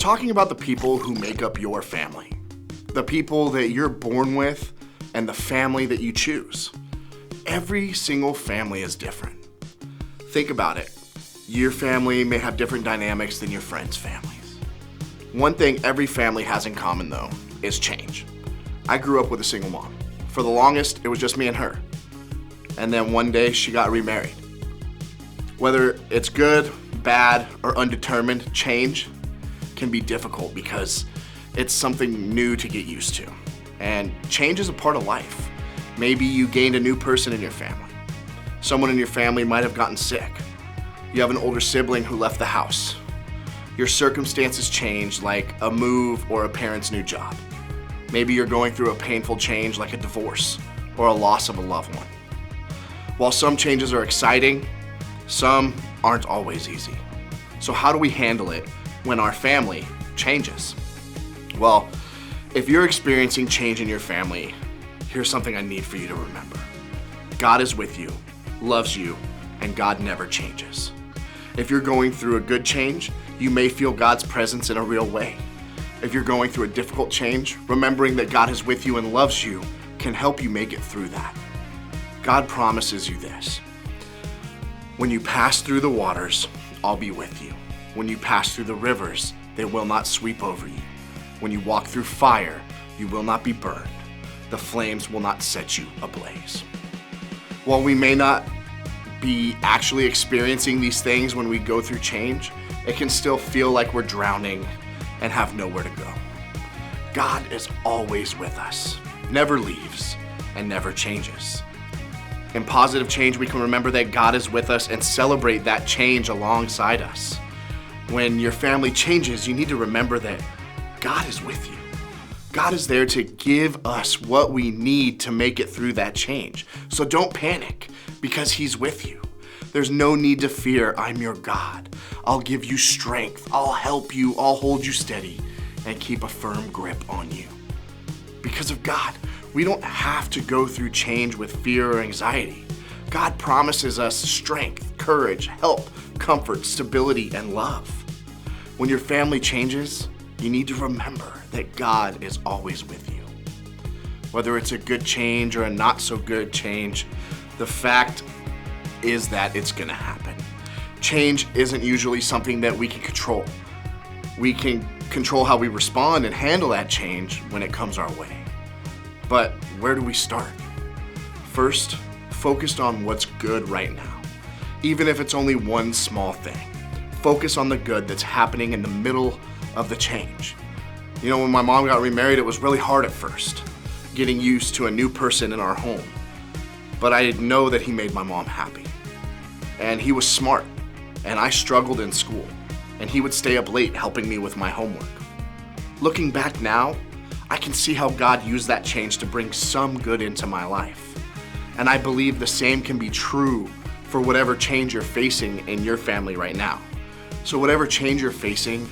talking about the people who make up your family, the people that you're born with, and the family that you choose. Every single family is different. Think about it. Your family may have different dynamics than your friends' families. One thing every family has in common, though, is change. I grew up with a single mom. For the longest, it was just me and her. And then one day, she got remarried. Whether it's good, bad, or undetermined, change can be difficult because it's something new to get used to. And change is a part of life. Maybe you gained a new person in your family. Someone in your family might have gotten sick. You have an older sibling who left the house. Your circumstances changed, like a move or a parent's new job. Maybe you're going through a painful change like a divorce or a loss of a loved one. While some changes are exciting, some aren't always easy. So how do we handle it when our family changes? Well, if you're experiencing change in your family, here's something I need for you to remember. God is with you, loves you, and God never changes. If you're going through a good change, you may feel God's presence in a real way. If you're going through a difficult change, remembering that God is with you and loves you can help you make it through that. God promises you this. When you pass through the waters, I'll be with you. When you pass through the rivers, they will not sweep over you. When you walk through fire, you will not be burned. The flames will not set you ablaze. While we may not be actually experiencing these things when we go through change, it can still feel like we're drowning and have nowhere to go. God is always with us, never leaves, and never changes. In positive change, we can remember that God is with us and celebrate that change alongside us. When your family changes, you need to remember that God is with you. God is there to give us what we need to make it through that change. So don't panic because He's with you. There's no need to fear. I'm your God. I'll give you strength. I'll help you. I'll hold you steady and keep a firm grip on you. Because of God, we don't have to go through change with fear or anxiety. God promises us strength, courage, help, comfort, stability, and love. When your family changes, you need to remember that God is always with you. Whether it's a good change or a not so good change, the fact is that it's gonna happen. Change isn't usually something that we can control. We can control how we respond and handle that change when it comes our way. But where do we start? First, focus on what's good right now. Even if it's only one small thing. Focus on the good that's happening in the middle of the change. You know, when my mom got remarried, it was really hard at first, getting used to a new person in our home. But I know that He made my mom happy. And He was smart, and I struggled in school, and He would stay up late helping me with my homework. Looking back now, I can see how God used that change to bring some good into my life. And I believe the same can be true for whatever change you're facing in your family right now. So whatever change you're facing,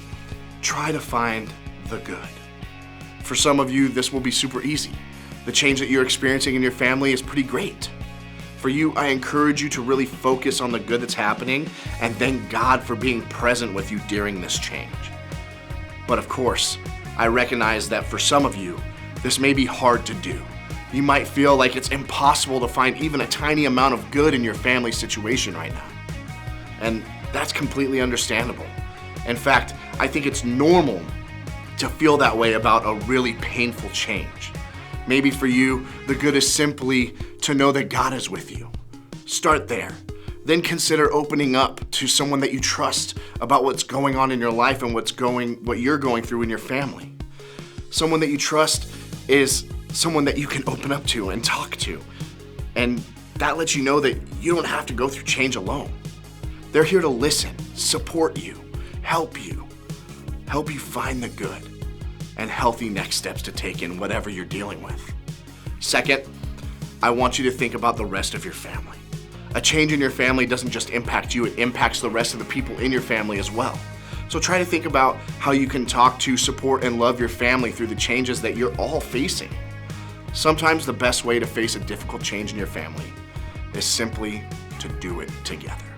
try to find the good. For some of you, this will be super easy. The change that you're experiencing in your family is pretty great. For you, I encourage you to really focus on the good that's happening and thank God for being present with you during this change. But of course, I recognize that for some of you, this may be hard to do. You might feel like it's impossible to find even a tiny amount of good in your family situation right now. And that's completely understandable. In fact, I think it's normal to feel that way about a really painful change. Maybe for you, the good is simply to know that God is with you. Start there. Then consider opening up to someone that you trust about what's going on in your life and what you're going through in your family. Someone that you trust is someone that you can open up to and talk to. And that lets you know that you don't have to go through change alone. They're here to listen, support you, help you find the good and healthy next steps to take in whatever you're dealing with. Second, I want you to think about the rest of your family. A change in your family doesn't just impact you, it impacts the rest of the people in your family as well. So try to think about how you can talk to, support, and love your family through the changes that you're all facing. Sometimes the best way to face a difficult change in your family is simply to do it together.